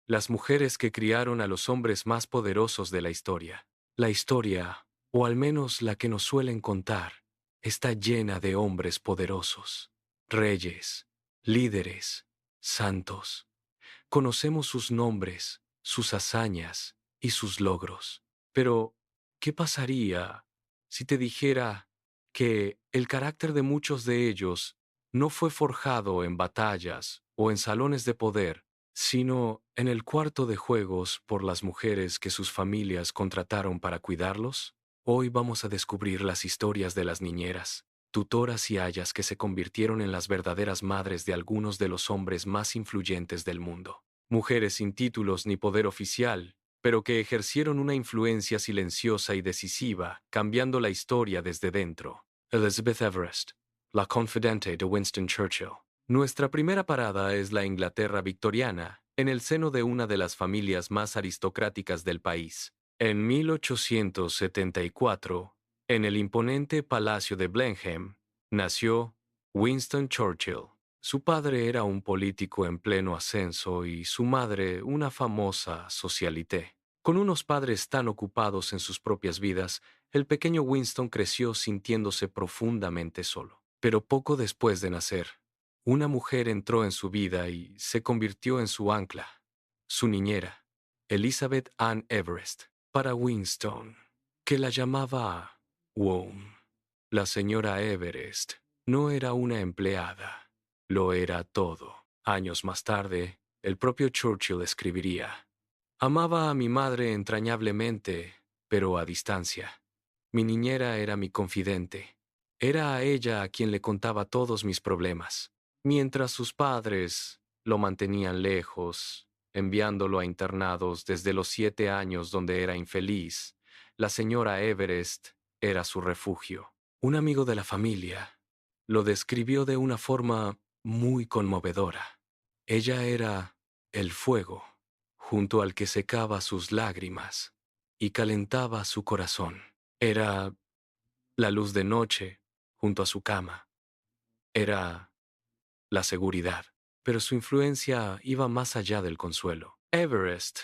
Las mujeres que criaron a los hombres más poderosos de la historia. La historia, o al menos la que nos suelen contar, está llena de hombres poderosos, reyes, líderes, santos. Conocemos sus nombres, sus hazañas y sus logros. Pero, ¿qué pasaría si te dijera que el carácter de muchos de ellos no fue forjado en batallas o en salones de poder, sino en el cuarto de juegos por las mujeres que sus familias contrataron para cuidarlos? Hoy vamos a descubrir las historias de las niñeras, tutoras y ayas que se convirtieron en las verdaderas madres de algunos de los hombres más influyentes del mundo. Mujeres sin títulos ni poder oficial, pero que ejercieron una influencia silenciosa y decisiva, cambiando la historia desde dentro. Elizabeth Everest, la confidente de Winston Churchill. Nuestra primera parada es la Inglaterra victoriana, en el seno de una de las familias más aristocráticas del país. En 1874, en el imponente Palacio de Blenheim, nació Winston Churchill. Su padre era un político en pleno ascenso y su madre una famosa socialité. Con unos padres tan ocupados en sus propias vidas, el pequeño Winston creció sintiéndose profundamente solo. Pero poco después de nacer, una mujer entró en su vida y se convirtió en su ancla, su niñera, Elizabeth Ann Everest. Para Winston, que la llamaba Wom, la señora Everest no era una empleada, lo era todo. Años más tarde, el propio Churchill escribiría: amaba a mi madre entrañablemente, pero a distancia. Mi niñera era mi confidente. Era a ella a quien le contaba todos mis problemas, mientras sus padres lo mantenían lejos, enviándolo a internados desde los 7 años donde era infeliz. La señora Everest era su refugio. Un amigo de la familia lo describió de una forma muy conmovedora. Ella era el fuego junto al que secaba sus lágrimas y calentaba su corazón. Era la luz de noche junto a su cama. Era la seguridad. Pero su influencia iba más allá del consuelo. Everest,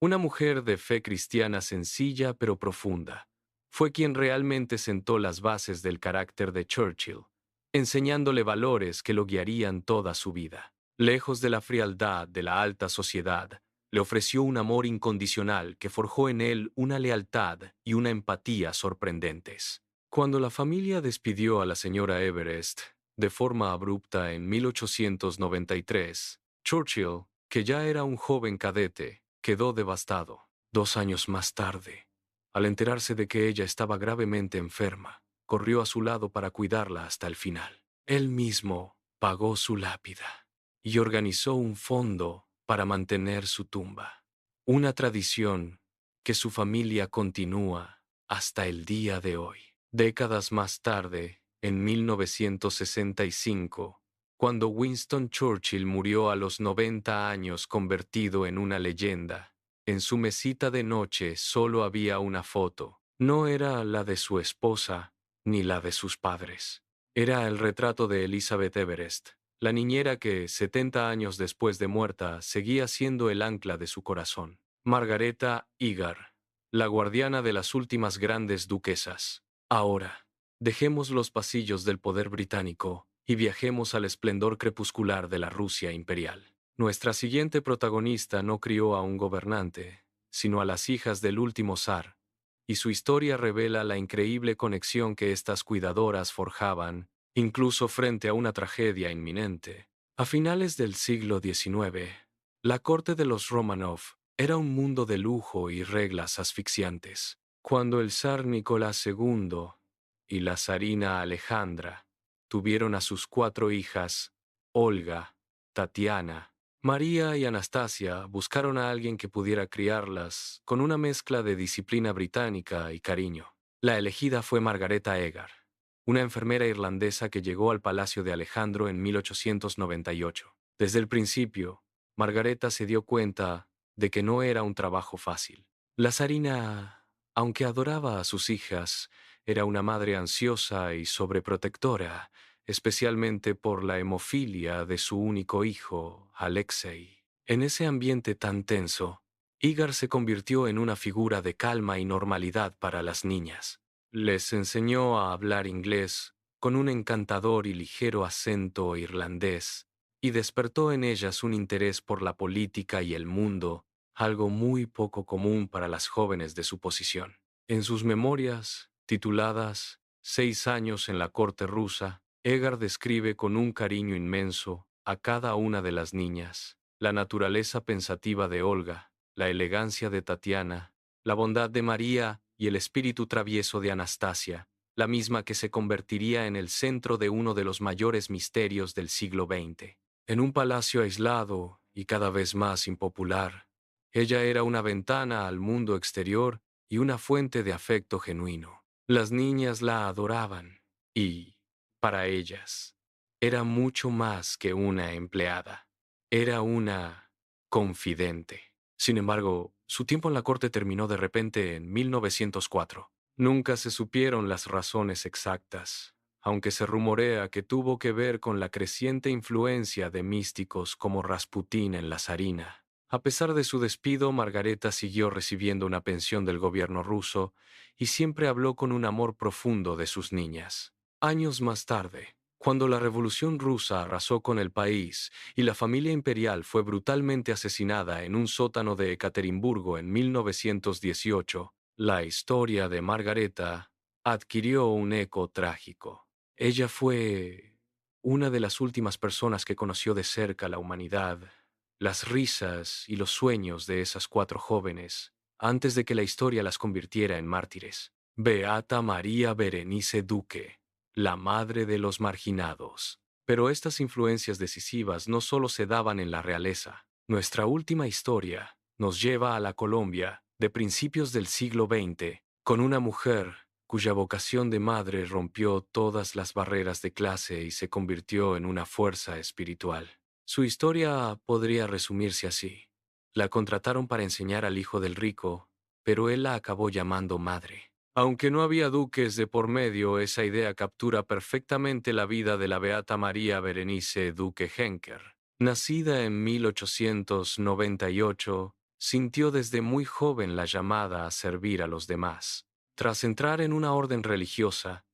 una mujer de fe cristiana sencilla pero profunda, fue quien realmente sentó las bases del carácter de Churchill, enseñándole valores que lo guiarían toda su vida. Lejos de la frialdad de la alta sociedad, le ofreció un amor incondicional que forjó en él una lealtad y una empatía sorprendentes. Cuando la familia despidió a la señora Everest de forma abrupta en 1893, Churchill, que ya era un joven cadete, quedó devastado. 2 años más tarde, al enterarse de que ella estaba gravemente enferma, corrió a su lado para cuidarla hasta el final. Él mismo pagó su lápida y organizó un fondo para mantener su tumba. Una tradición que su familia continúa hasta el día de hoy. Décadas más tarde, en 1965, cuando Winston Churchill murió a los 90 años convertido en una leyenda, en su mesita de noche solo había una foto. No era la de su esposa ni la de sus padres. Era el retrato de Elizabeth Everest, la niñera que, 70 años después de muerta, seguía siendo el ancla de su corazón. Margareta Igar, la guardiana de las últimas grandes duquesas. Ahora, dejemos los pasillos del poder británico y viajemos al esplendor crepuscular de la Rusia imperial. Nuestra siguiente protagonista no crió a un gobernante, sino a las hijas del último zar, y su historia revela la increíble conexión que estas cuidadoras forjaban, incluso frente a una tragedia inminente. A finales del siglo XIX, la corte de los Romanov era un mundo de lujo y reglas asfixiantes. Cuando el zar Nicolás II y la zarina Alejandra tuvieron a sus 4 hijas, Olga, Tatiana, María y Anastasia, buscaron a alguien que pudiera criarlas con una mezcla de disciplina británica y cariño. La elegida fue Margareta Egar, una enfermera irlandesa que llegó al palacio de Alejandro en 1898. Desde el principio, Margareta se dio cuenta de que no era un trabajo fácil. La zarina, aunque adoraba a sus hijas, era una madre ansiosa y sobreprotectora, especialmente por la hemofilia de su único hijo, Alexei. En ese ambiente tan tenso, Igar se convirtió en una figura de calma y normalidad para las niñas. Les enseñó a hablar inglés con un encantador y ligero acento irlandés, y despertó en ellas un interés por la política y el mundo, algo muy poco común para las jóvenes de su posición. En sus memorias, tituladas 6 años en la corte rusa, Egar describe con un cariño inmenso a cada una de las niñas, la naturaleza pensativa de Olga, la elegancia de Tatiana, la bondad de María y el espíritu travieso de Anastasia, la misma que se convertiría en el centro de uno de los mayores misterios del siglo XX. En un palacio aislado y cada vez más impopular, ella era una ventana al mundo exterior y una fuente de afecto genuino. Las niñas la adoraban y, para ellas, era mucho más que una empleada. Era una confidente. Sin embargo, su tiempo en la corte terminó de repente en 1904. Nunca se supieron las razones exactas, aunque se rumorea que tuvo que ver con la creciente influencia de místicos como Rasputín en la zarina. A pesar de su despido, Margareta siguió recibiendo una pensión del gobierno ruso y siempre habló con un amor profundo de sus niñas. Años más tarde, cuando la Revolución rusa arrasó con el país y la familia imperial fue brutalmente asesinada en un sótano de Ekaterimburgo en 1918, la historia de Margareta adquirió un eco trágico. Ella fue una de las últimas personas que conoció de cerca la humanidad, las risas y los sueños de esas 4 jóvenes, antes de que la historia las convirtiera en mártires. Beata María Berenice Duque, la madre de los marginados. Pero estas influencias decisivas no solo se daban en la realeza. Nuestra última historia nos lleva a la Colombia de principios del siglo XX, con una mujer cuya vocación de madre rompió todas las barreras de clase y se convirtió en una fuerza espiritual. Su historia podría resumirse así. La contrataron para enseñar al hijo del rico, pero él la acabó llamando madre. Aunque no había duques de por medio, esa idea captura perfectamente la vida de la beata María Berenice Duque Henker. Nacida en 1898, sintió desde muy joven la llamada a servir a los demás. Tras entrar en una orden religiosa,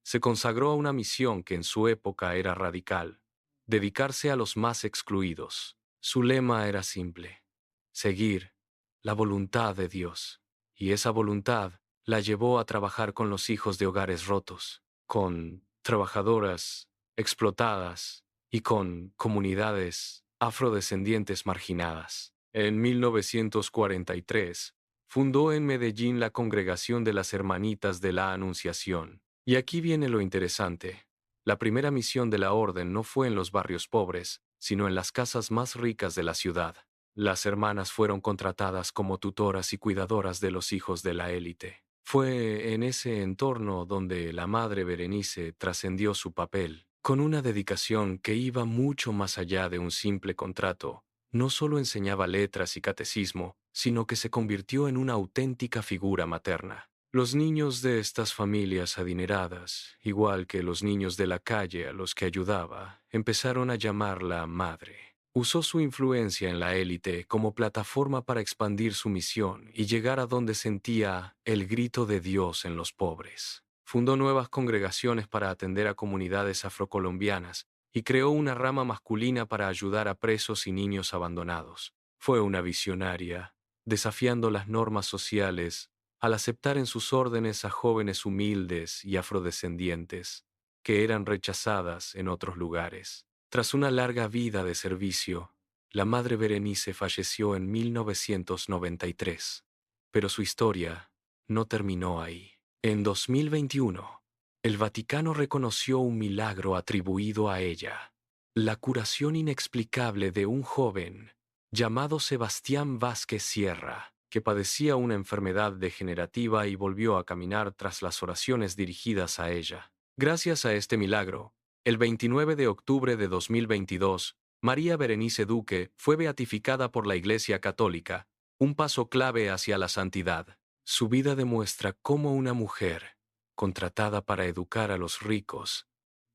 se consagró a una misión que en su época era radical: dedicarse a los más excluidos. Su lema era simple: seguir la voluntad de Dios. Y esa voluntad la llevó a trabajar con los hijos de hogares rotos, con trabajadoras explotadas y con comunidades afrodescendientes marginadas. En 1943, fundó en Medellín la Congregación de las Hermanitas de la Anunciación. Y aquí viene lo interesante. La primera misión de la orden no fue en los barrios pobres, sino en las casas más ricas de la ciudad. Las hermanas fueron contratadas como tutoras y cuidadoras de los hijos de la élite. Fue en ese entorno donde la madre Berenice trascendió su papel, con una dedicación que iba mucho más allá de un simple contrato. No solo enseñaba letras y catecismo, sino que se convirtió en una auténtica figura materna. Los niños de estas familias adineradas, igual que los niños de la calle a los que ayudaba, empezaron a llamarla madre. Usó su influencia en la élite como plataforma para expandir su misión y llegar a donde sentía el grito de Dios en los pobres. Fundó nuevas congregaciones para atender a comunidades afrocolombianas y creó una rama masculina para ayudar a presos y niños abandonados. Fue una visionaria, desafiando las normas sociales al aceptar en sus órdenes a jóvenes humildes y afrodescendientes que eran rechazadas en otros lugares. Tras una larga vida de servicio, la madre Berenice falleció en 1993, pero su historia no terminó ahí. En 2021, el Vaticano reconoció un milagro atribuido a ella: la curación inexplicable de un joven llamado Sebastián Vázquez Sierra, que padecía una enfermedad degenerativa y volvió a caminar tras las oraciones dirigidas a ella. Gracias a este milagro, el 29 de octubre de 2022, María Berenice Duque fue beatificada por la Iglesia Católica, un paso clave hacia la santidad. Su vida demuestra cómo una mujer, contratada para educar a los ricos,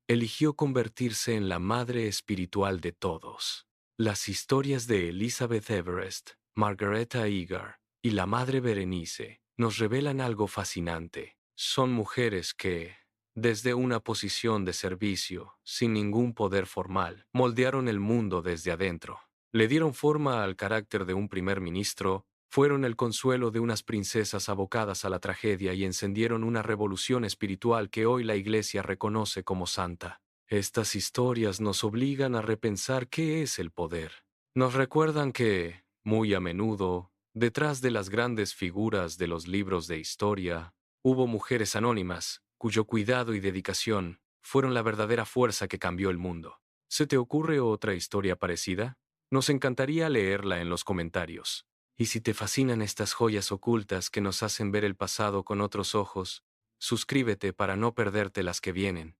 eligió convertirse en la madre espiritual de todos. Las historias de Elizabeth Everest, Margareta Eagar y la Madre Berenice nos revelan algo fascinante. Son mujeres que, desde una posición de servicio, sin ningún poder formal, moldearon el mundo desde adentro. Le dieron forma al carácter de un primer ministro, fueron el consuelo de unas princesas abocadas a la tragedia y encendieron una revolución espiritual que hoy la Iglesia reconoce como santa. Estas historias nos obligan a repensar qué es el poder. Nos recuerdan que, muy a menudo, detrás de las grandes figuras de los libros de historia, hubo mujeres anónimas, cuyo cuidado y dedicación fueron la verdadera fuerza que cambió el mundo. ¿Se te ocurre otra historia parecida? Nos encantaría leerla en los comentarios. Y si te fascinan estas joyas ocultas que nos hacen ver el pasado con otros ojos, suscríbete para no perderte las que vienen.